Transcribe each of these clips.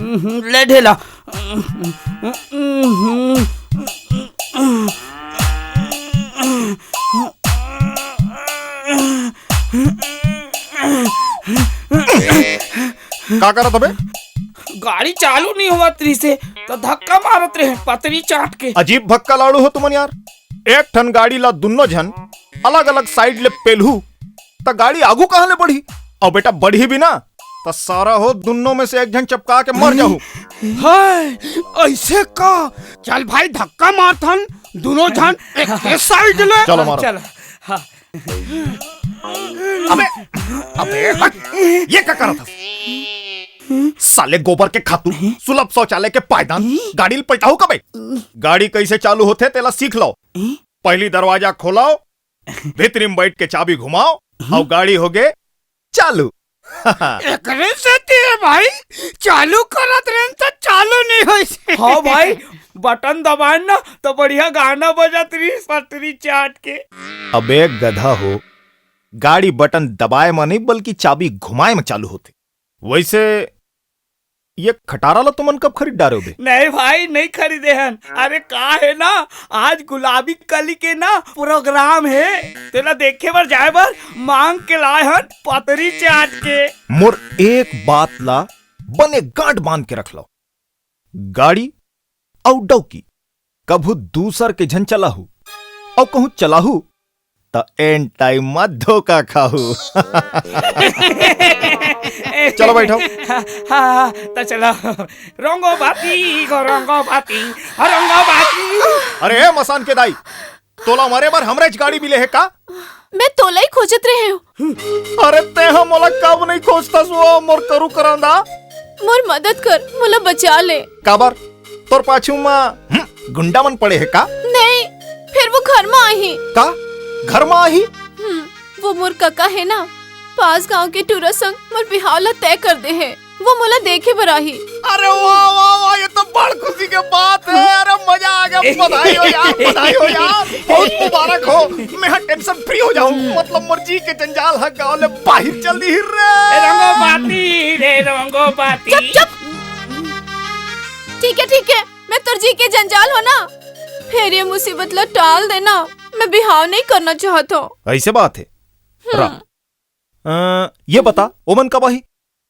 ले ढेला। का करत हबे? गाड़ी चालू नहीं हुआ त्री से तो धक्का मारत रहे पतरी चाट के। अजीब भक्का लाड़ू हो तुमन यार। एक ठन गाड़ी ला दुनो जन अलग अलग साइड ले पेलहू त गाड़ी आगू कहाँ ले बढ़ी? और बेटा बढ़ी भी ना तो सारा हो दुनो में से एक जन चपका के मर जाहू। हाय ऐसे का? चल भाई धक्का मारथन दोनों जन एक साइड ले। चलो मारो। चलो हाँ। अबे अबे हट, ये क्या कर रहा था? साले गोबर के खातू, सुलभ शौचालय के पायदान, गाड़ी ले पलटाऊ कबे? गाड़ी कैसे चालू होते तेला सीख लो। पहली दरवाजा खोलाओ, भीतरी में बैठ के चाबी घुमाओ और गाड़ी हो गए चालू। एकरे से ते भाई चालू करत रहन तो चालू नहीं होई। हाँ भाई बटन दबाए ना तो बढ़िया गाना बजत रही पटरी चाट के। अबे गधा हो, गाड़ी बटन दबाए में नहीं बल्कि चाबी घुमाए में चालू होते। वैसे ये खटारा ला तुमन कब खरीद डारे बे? नहीं भाई नहीं खरीदे हन। अरे का है ना आज गुलाबी कली के ना प्रोग्राम है तेला देखे बर जाए बर मांग के लाए हन पतरी चाट के। मोर एक बात ला बने गांठ बांध के रख लो, गाड़ी और डौकी कभू दूसर के झन चलाहू और कहूं चलाहू तो एंड टाइम में धोखा खाहू। चलो बैठो। हाँ तो चलो रंगो बाती गो रंगो बाती रंगो बाती। अरे मसान के दाई तोला मारे बार हमरे गाड़ी मिले है का? मैं तोला ही खोजत रहे हूँ। अरे ते हम मोला कब नहीं खोजता सो मोर करू करांदा। मोर मदद कर, मोला बचा ले। काबर तोर पाछू में गुंडा मन पड़े है का? नहीं फिर वो घर में आई का घर में आई? वो मोर काका है ना पास गांव के टूरा संग मोर बिहावला तय कर दे है। वो मोला देखे बराही। अरे वाह वाह वाह ये तो बड़ खुशी के बात है। अरे मजा आ गया। बधाई हो यार, बधाई हो यार, बहुत मुबारक हो। मैं टेंशन फ्री हो जाऊं। मतलब मर्जी के जंजाल है गाँव ले बाहर चल दी रे। रंगो बाती रे रंगो बाती। चुप चुप। ठीक है मैं तुरजी के जंजाल हो ना फिर ये मुसीबत ला टाल देना। मैं बिहाव नहीं करना चाहता हूँ। ऐसे बात है ये बता ओमन कब आई?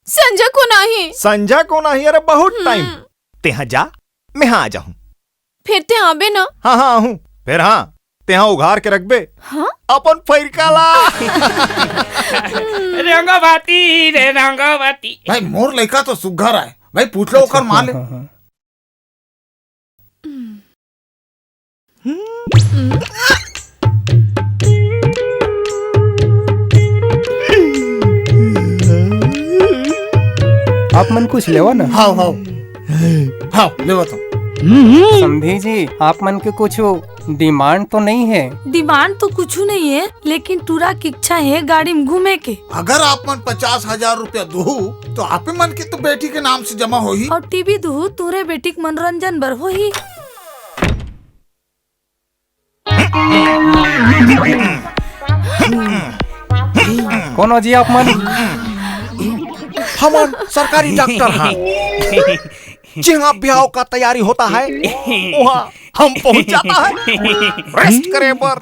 संजय को नहीं। संजय को नहीं? अरे बहुत टाइम। तेहा जा मैं हाँ आ जाऊं। फिर ते आबे ना? हाँ हूँ। फिर हाँ तेहा उघार के रखबे। हाँ? अपन फैरका ला। रंगो बाती रे रंगो बाती। भाई मोर लड़का तो सुघर है भाई, पूछ लो ओकर मां ले। आप मन कुछ लेवा ना? हाँ लेवा तो। समझी जी आप मन के कुछ डिमांड तो नहीं है? डिमांड तो कुछ नहीं है लेकिन टूरा की इच्छा है गाड़ी में घूमे के। अगर आप मन 50,000 रुपया दो तो आप मन की तो बेटी के नाम से जमा हो ही। और टीवी दू तोरे बेटी के मनोरंजन बर हो ही। कौन जी आप मन? हम सरकारी डॉक्टर हैं। जहाँ ब्याह का तैयारी होता है वहाँ हम पहुँच जाता है रेस्ट करे पर।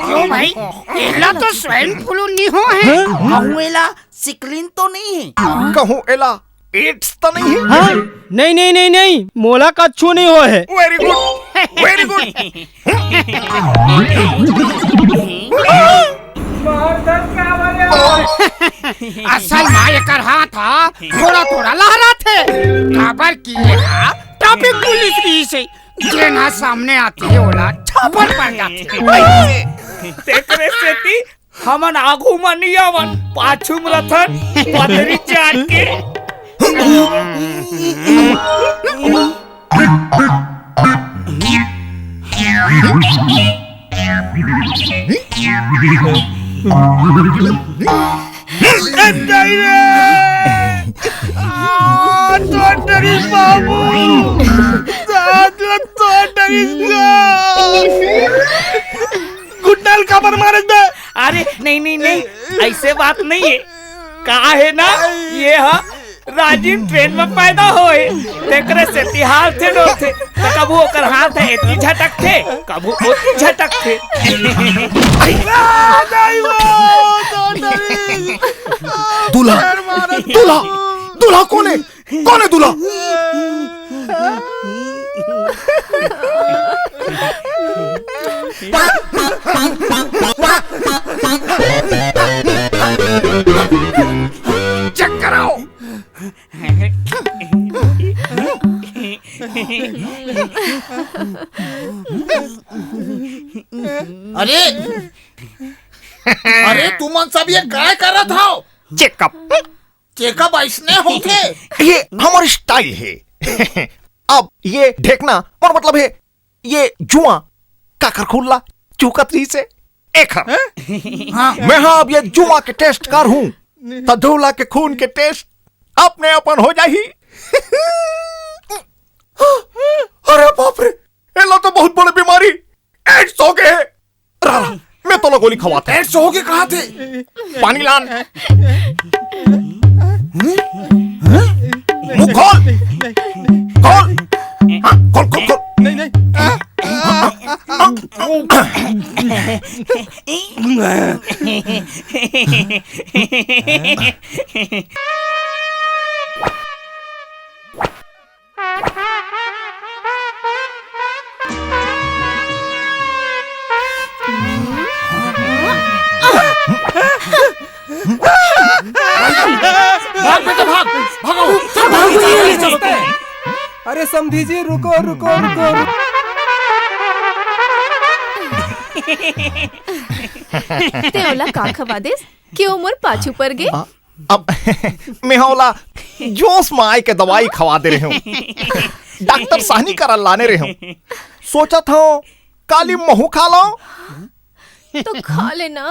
क्यों भाई एला तो स्वाइन फ्लू नहीं हो है? कहूँ एला सिकलिन तो नहीं है? कहूँ एला एड्स तो नहीं है? हाँ? नहीं मोला का अच्छू नहीं हो है। Very good very good. असल माँ कर हाथ था थोड़ा थोड़ा लहरा थे खबर की ट्रैफिक पुलिस की से जेना सामने आती है ओला छापर पड़ जाती है। तेकरे से ती हमन आगू मनियावन पाछू में रथन पतरी चाट के। गुड्डल खबर मारे दे। अरे नहीं ऐसे बात नहीं है। कहा है ना ये राजीव ट्रेन में पैदा होए तेकरे से तिहार थे नो थे तो कबू ओकर हाथ है इतनी झटक थे कबू उतनी झटक थे दूल्हा दूल्हा दूल्हा कौन है दूल्हा? चेक कराओ। अरे अरे तुम सब ये काय कर रहा था? चेकअप ऐसने होते? ये हमारी स्टाइल है। अब ये ढेकना और मतलब है ये जुआ काकर खुल्ला चूकतरी से एक हाँ। मैं हाँ अब ये जुआ के टेस्ट कर हूँ तो दूल्हा के खून के टेस्ट अपने अपन हो जाही। अरे बाप रे ये लो तो बहुत बड़ी बीमारी एड्स हो गए। रारा मैं तो गोली खवाता। एड्स हो गए कहाँ थे? पानी लान मुंह खोल खोल खोल खोल खोल। नहीं भाग बेटा भाग भागो अरे समधी जी रुको रुको रुको, रुको। ते ओला का खवा देस क्यों मोर पाछू पर गे? अब मैं होला जोश में आए के दवाई खवा दे रहे हूँ। डॉक्टर साहनी करा लाने रहे हूँ। सोचा था काली महू खा लो तो खा लेना।